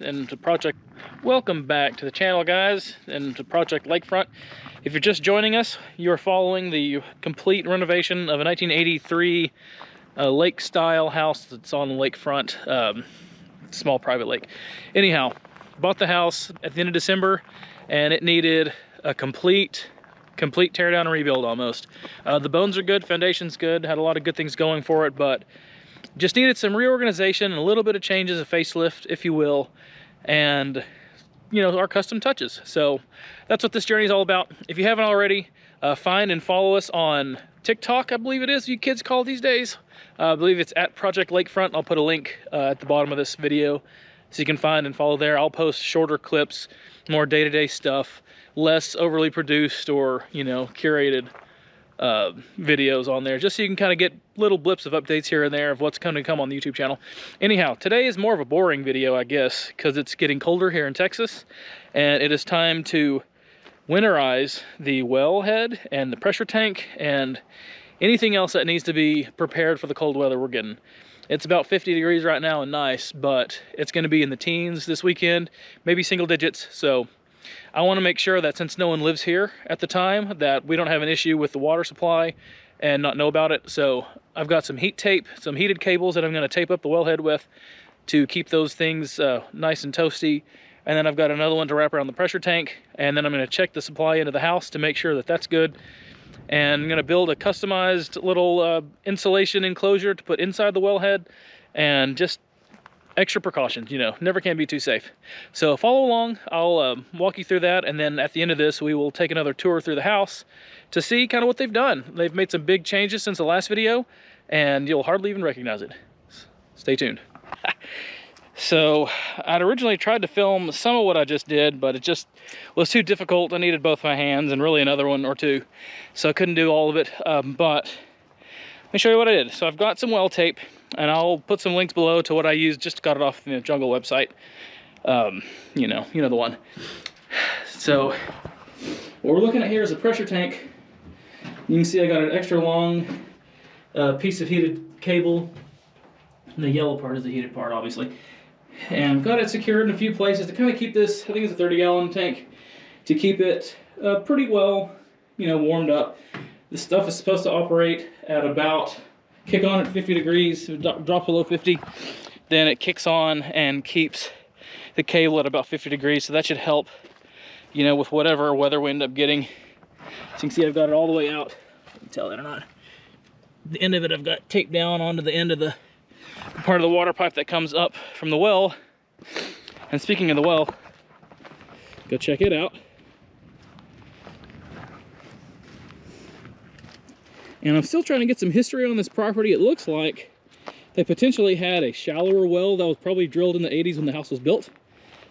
And to Project, welcome back to the channel, guys, and to Project Lakefront. If you're just joining us, you're following the complete renovation of a 1983 lake style house that's on the lakefront, small private lake. Anyhow, bought the house at the end of December and it needed a complete tear down and rebuild almost. The bones are good, foundation's good, had a lot of good things going for it, but just needed some reorganization and a little bit of changes, a facelift, if you will, and, you know, our custom touches. So that's what this journey is all about. If you haven't already, find and follow us on TikTok, I believe it is, you kids call these days. I believe it's at Project Lakefront. I'll put a link at the bottom of this video so you can find and follow there. I'll post shorter clips, more day-to-day stuff, less overly produced or, you know, curated videos on there, just so you can kind of get little blips of updates here and there of what's going to come on the YouTube channel. Anyhow, today is more of a boring video, I guess, because it's getting colder here in Texas and it is time to winterize the wellhead and the pressure tank and anything else that needs to be prepared for the cold weather we're getting. It's about 50 degrees right now and nice, but it's going to be in the teens this weekend, maybe single digits. So I want to make sure that since no one lives here at the time, that we don't have an issue with the water supply and not know about it. So I've got some heat tape, some heated cables that I'm going to tape up the wellhead with to keep those things nice and toasty. And then I've got another one to wrap around the pressure tank. And then I'm going to check the supply into the house to make sure that that's good. And I'm going to build a customized little insulation enclosure to put inside the wellhead, and just extra precautions, you know, never can be too safe. So follow along, I'll walk you through that, and then at the end of this we will take another tour through the house to see kind of what they've done. They've made some big changes since the last video and you'll hardly even recognize it. Stay tuned. So I'd originally tried to film some of what I just did, but it just was too difficult. I needed both my hands and really another one or two, so I couldn't do all of it. But let me show you what I did. So I've got some well tape, and I'll put some links below to what I used. Just got it off the Jungle website. You know the one. So what we're looking at here is a pressure tank. You can see I got an extra long piece of heated cable. The yellow part is the heated part, obviously. And I've got it secured in a few places to kind of keep this, I think it's a 30-gallon tank, to keep it pretty well, you know, warmed up. This stuff is supposed to operate at about, kick on at 50 degrees, drop below 50, then it kicks on and keeps the cable at about 50 degrees, so that should help, you know, with whatever weather we end up getting. So you can see I've got it all the way out. You can tell that or not. The end of it I've got taped down onto the end of the part of the water pipe that comes up from the well. And speaking of the well, go check it out. And I'm still trying to get some history on this property. It looks like they potentially had a shallower well that was probably drilled in the 80s when the house was built,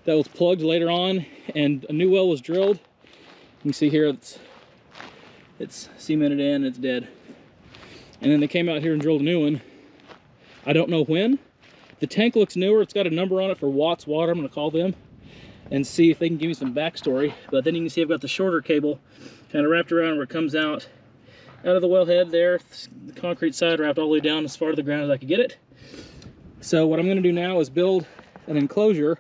that was plugged later on, and a new well was drilled. You can see here it's cemented in, it's dead. And then they came out here and drilled a new one. I don't know when. The tank looks newer. It's got a number on it for Watts Water. I'm going to call them and see if they can give me some backstory. But then you can see I've got the shorter cable kind of wrapped around where it comes out of the wellhead there. The concrete side wrapped all the way down as far to the ground as I could get it. So what I'm going to do now is build an enclosure.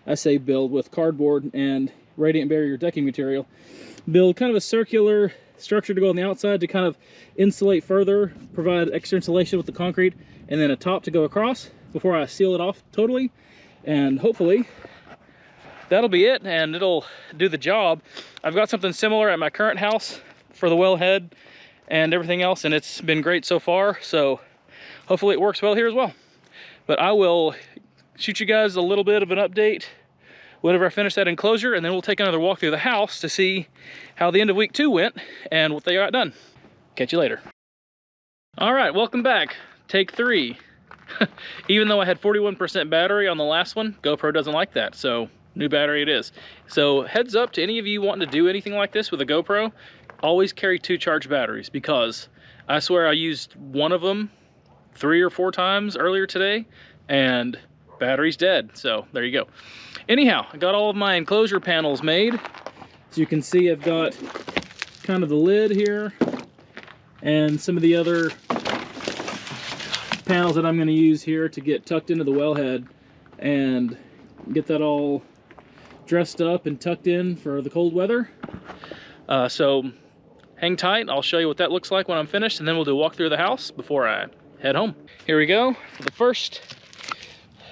I say build with cardboard and radiant barrier decking material. Build kind of a circular structure to go on the outside to kind of insulate further, provide extra insulation with the concrete, and then a top to go across before I seal it off totally. And hopefully that'll be it and it'll do the job. I've got something similar at my current house for the wellhead and everything else, and it's been great so far, so hopefully it works well here as well. But I will shoot you guys a little bit of an update whenever I finish that enclosure, and then we'll take another walk through the house to see how the end of week 2 went and what they got done. Catch you later. All right, welcome back. Take 3. Even though I had 41% battery on the last one, GoPro doesn't like that, so new battery it is. So heads up to any of you wanting to do anything like this with a GoPro, always carry 2 charged batteries, because I swear I used one of them 3 or 4 times earlier today and battery's dead. So there you go. Anyhow, I got all of my enclosure panels made. As you can see, I've got kind of the lid here and some of the other panels that I'm going to use here to get tucked into the wellhead and get that all dressed up and tucked in for the cold weather. So hang tight, I'll show you what that looks like when I'm finished, and then we'll do a walk through the house before I head home. Here we go. For the first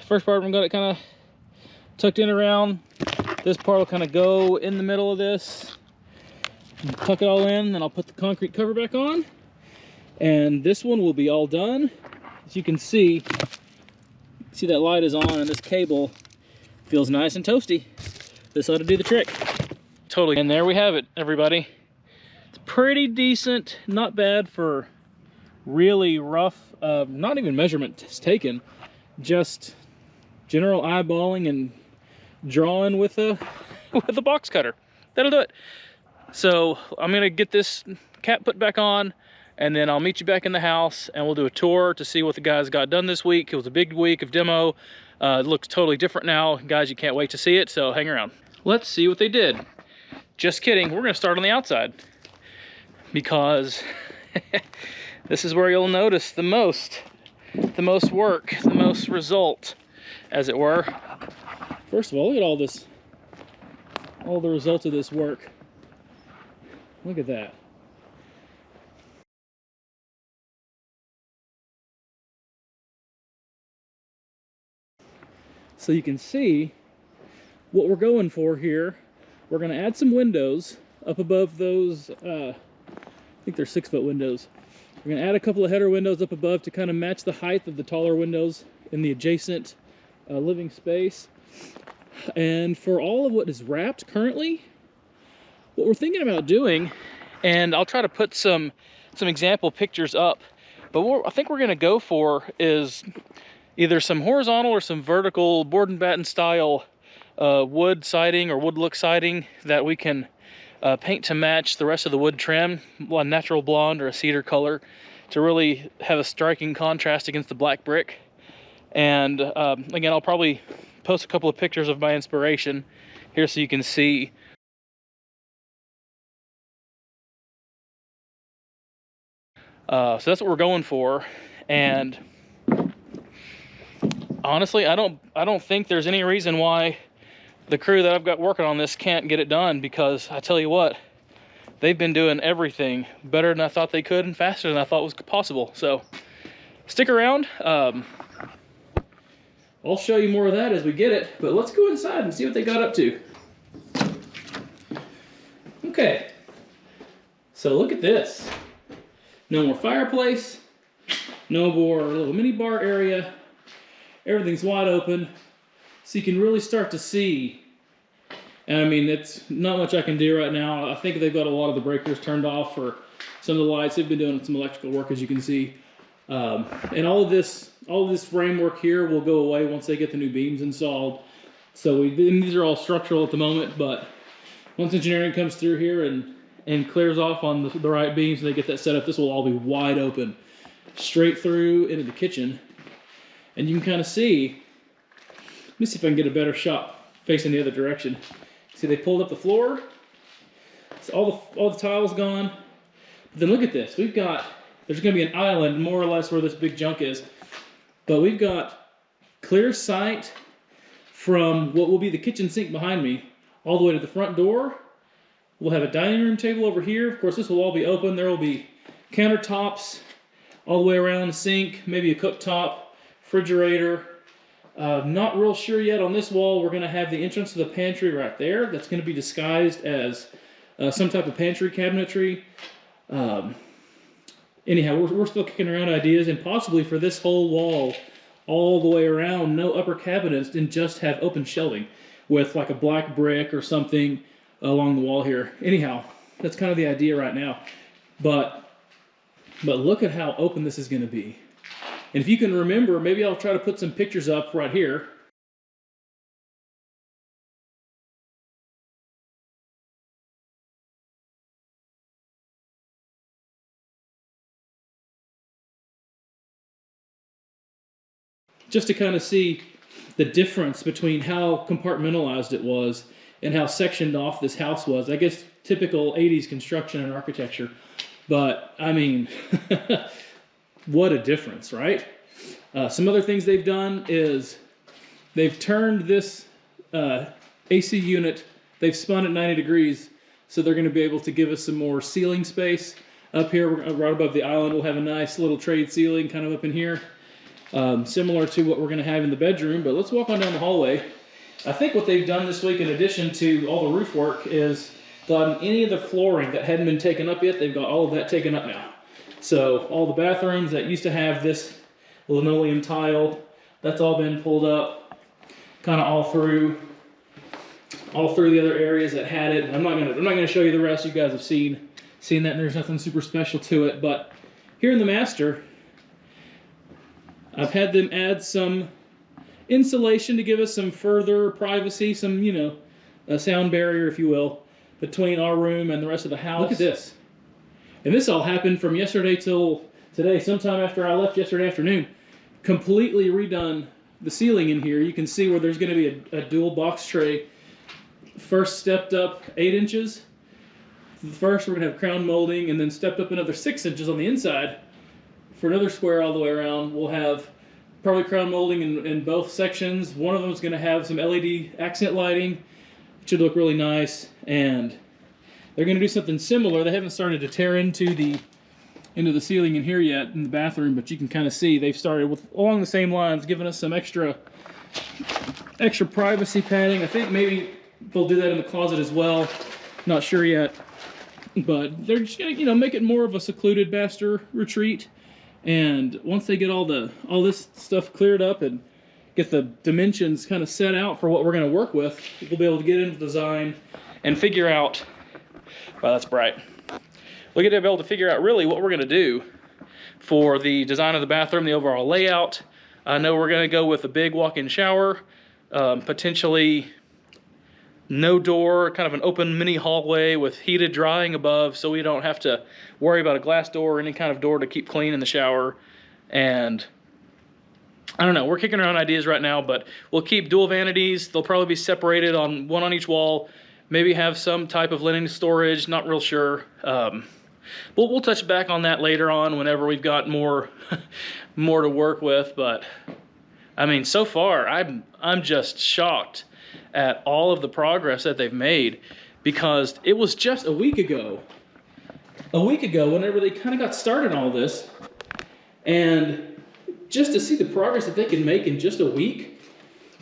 part, I'm gonna kind of tucked in around. This part will kind of go in the middle of this, tuck it all in, then I'll put the concrete cover back on, and this one will be all done. As you can see that light is on, and this cable feels nice and toasty. This ought to do the trick. Totally. And there we have it, everybody. It's pretty decent, not bad for really rough, not even measurement taken, just general eyeballing and drawing with a box cutter. That'll do it. So I'm gonna get this cap put back on, and then I'll meet you back in the house and we'll do a tour to see what the guys got done this week. It was a big week of demo. It looks totally different now. Guys, you can't wait to see it, so hang around. Let's see what they did. Just kidding, we're gonna start on the outside because this is where you'll notice the most work, the most result, as it were. First of all, look at all the results of this work. Look at that. So you can see what we're going for here. We're going to add some windows up above those, I think they're 6-foot windows. We're going to add a couple of header windows up above to kind of match the height of the taller windows in the adjacent living space. And for all of what is wrapped currently, what we're thinking about doing, and I'll try to put some example pictures up, but what I think we're going to go for is either some horizontal or some vertical board and batten style wood siding or wood look siding that we can paint to match the rest of the wood trim, a natural blonde or a cedar color, to really have a striking contrast against the black brick. And again, I'll probably post a couple of pictures of my inspiration here so you can see. So that's what we're going for, and honestly, I don't think there's any reason why the crew that I've got working on this can't get it done, because I tell you what, they've been doing everything better than I thought they could and faster than I thought was possible. So stick around. I'll show you more of that as we get it, but let's go inside and see what they got up to. Okay, so look at this. No more fireplace, no more little mini bar area. Everything's wide open, so you can really start to see. And I mean, it's not much I can do right now. I think they've got a lot of the breakers turned off for some of the lights. They've been doing some electrical work, as you can see. And all of this framework here will go away once they get the new beams installed. So these are all structural at the moment, but once engineering comes through here and clears off on the right beams and they get that set up, this will all be wide open, straight through into the kitchen. And you can kind of see, let me see if I can get a better shot facing the other direction. See, they pulled up the floor. So all the tiles gone. But then look at this. There's going to be an island more or less where this big junk is. But we've got clear sight from what will be the kitchen sink behind me all the way to the front door. We'll have a dining room table over here. Of course, this will all be open. There will be countertops all the way around the sink, maybe a cooktop, refrigerator. Not real sure yet on this wall. We're going to have the entrance to the pantry right there. That's going to be disguised as some type of pantry cabinetry. Anyhow, we're still kicking around ideas, and possibly for this whole wall, all the way around, no upper cabinets, and just have open shelving with like a black brick or something along the wall here. Anyhow, that's kind of the idea right now. But look at how open this is going to be. And if you can remember, maybe I'll try to put some pictures up right here. Just to kind of see the difference between how compartmentalized it was and how sectioned off this house was. I guess typical 80s construction and architecture. But, I mean, what a difference, right? Some other things they've done is they've turned this AC unit. They've spun at 90 degrees, so they're going to be able to give us some more ceiling space. Up here, right above the island, we'll have a nice little trade ceiling kind of up in here, similar to what we're going to have in the bedroom. But let's walk on down the hallway. I think what they've done this week, in addition to all the roof work, is gotten any of the flooring that hadn't been taken up yet, they've got all of that taken up now. So all the bathrooms that used to have this linoleum tile, that's all been pulled up, kind of all through the other areas that had it. I'm not gonna show you the rest. You guys have seen that, and there's nothing super special to it. But here in the master, I've had them add some insulation to give us some further privacy, some, you know, a sound barrier, if you will, between our room and the rest of the house. Look at this. And this all happened from yesterday till today, sometime after I left yesterday afternoon. Completely redone the ceiling in here. You can see where there's going to be a dual box tray. First stepped up 8 inches. First, we're going to have crown molding, and then stepped up another 6 inches on the inside for another square all the way around. We'll have probably crown molding in both sections. One of them is going to have some LED accent lighting. It should look really nice. And they're going to do something similar. They haven't started to tear into the ceiling in here yet in the bathroom, but you can kind of see they've started with along the same lines, giving us some extra privacy padding. I think maybe they'll do that in the closet as well. Not sure yet, but they're just gonna, you know, make it more of a secluded master retreat. And once they get all this stuff cleared up and get the dimensions kind of set out for what we're going to work with, we'll be able to get into design and figure out. Wow, that's bright. We're going to be able to figure out really what we're going to do for the design of the bathroom, the overall layout. I know we're going to go with a big walk-in shower, potentially no door, kind of an open mini hallway with heated drying above, so we don't have to worry about a glass door or any kind of door to keep clean in the shower. And I don't know, we're kicking around ideas right now, but we'll keep dual vanities. They'll probably be separated, on one on each wall. Maybe have some type of linen storage, not real sure. We'll touch back on that later on whenever we've got more more to work with. But I mean, so far I'm just shocked at all of the progress that they've made, because it was just a week ago whenever they kind of got started on all this, and just to see the progress that they can make in just a week,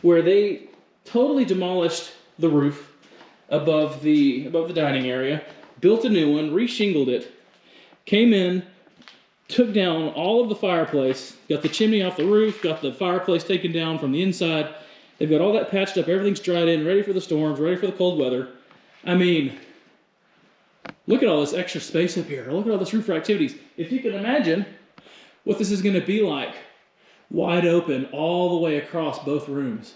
where they totally demolished the roof above the dining area, built a new one, re-shingled it, came in, took down all of the fireplace, got the chimney off the roof, got the fireplace taken down from the inside. They've got all that patched up, everything's dried in, ready for the storms, ready for the cold weather. I mean, look at all this extra space up here. Look at all this roof for activities. If you can imagine what this is going to be like, wide open all the way across both rooms,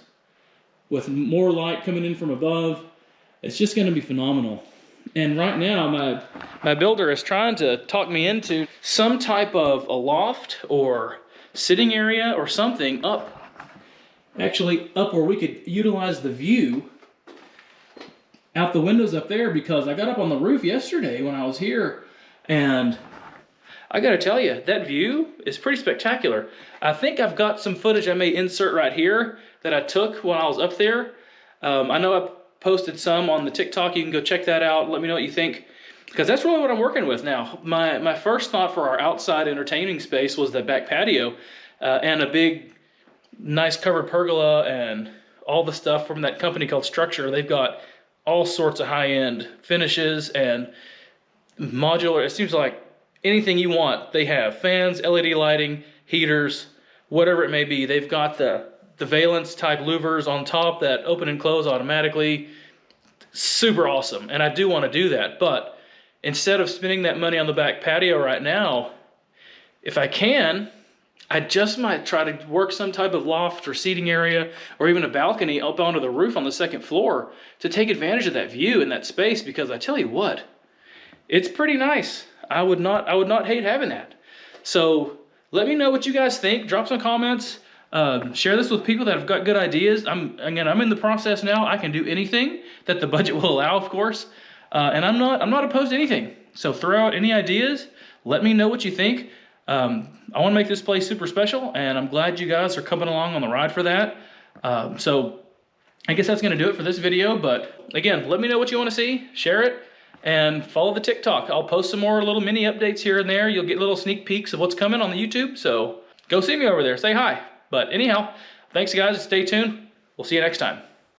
with more light coming in from above, it's just going to be phenomenal. And right now, my builder is trying to talk me into some type of a loft or sitting area or something up where we could utilize the view out the windows up there, because I got up on the roof yesterday when I was here, and I gotta tell you, that view is pretty spectacular. I think I've got some footage I may insert right here that I took when I was up there. I know I posted some on the TikTok. You can go check that out. Let me know what you think, because that's really what I'm working with now. My first thought for our outside entertaining space was the back patio and a big, nice covered pergola and all the stuff from that company called Structure. They've got all sorts of high-end finishes and modular. It seems like anything you want, they have. Fans, LED lighting, heaters, whatever it may be. They've got the valance type louvers on top that open and close automatically. Super awesome. And I do want to do that. But instead of spending that money on the back patio right now, if I can, I just might try to work some type of loft or seating area or even a balcony up onto the roof on the second floor to take advantage of that view and that space, because I tell you what, it's pretty nice. I would not hate having that. So let me know what you guys think. Drop some comments. Share this with people that have got good ideas. I'm in the process now. I can do anything that the budget will allow, of course. And I'm not opposed to anything. So throw out any ideas. Let me know what you think. I want to make this place super special, and I'm glad you guys are coming along on the ride for that. So I guess that's gonna do it for this video, but again, let me know what you wanna see, share it, and follow the TikTok. I'll post some more little mini updates here and there. You'll get little sneak peeks of what's coming on the YouTube, so go see me over there, say hi. But anyhow, thanks guys, stay tuned. We'll see you next time.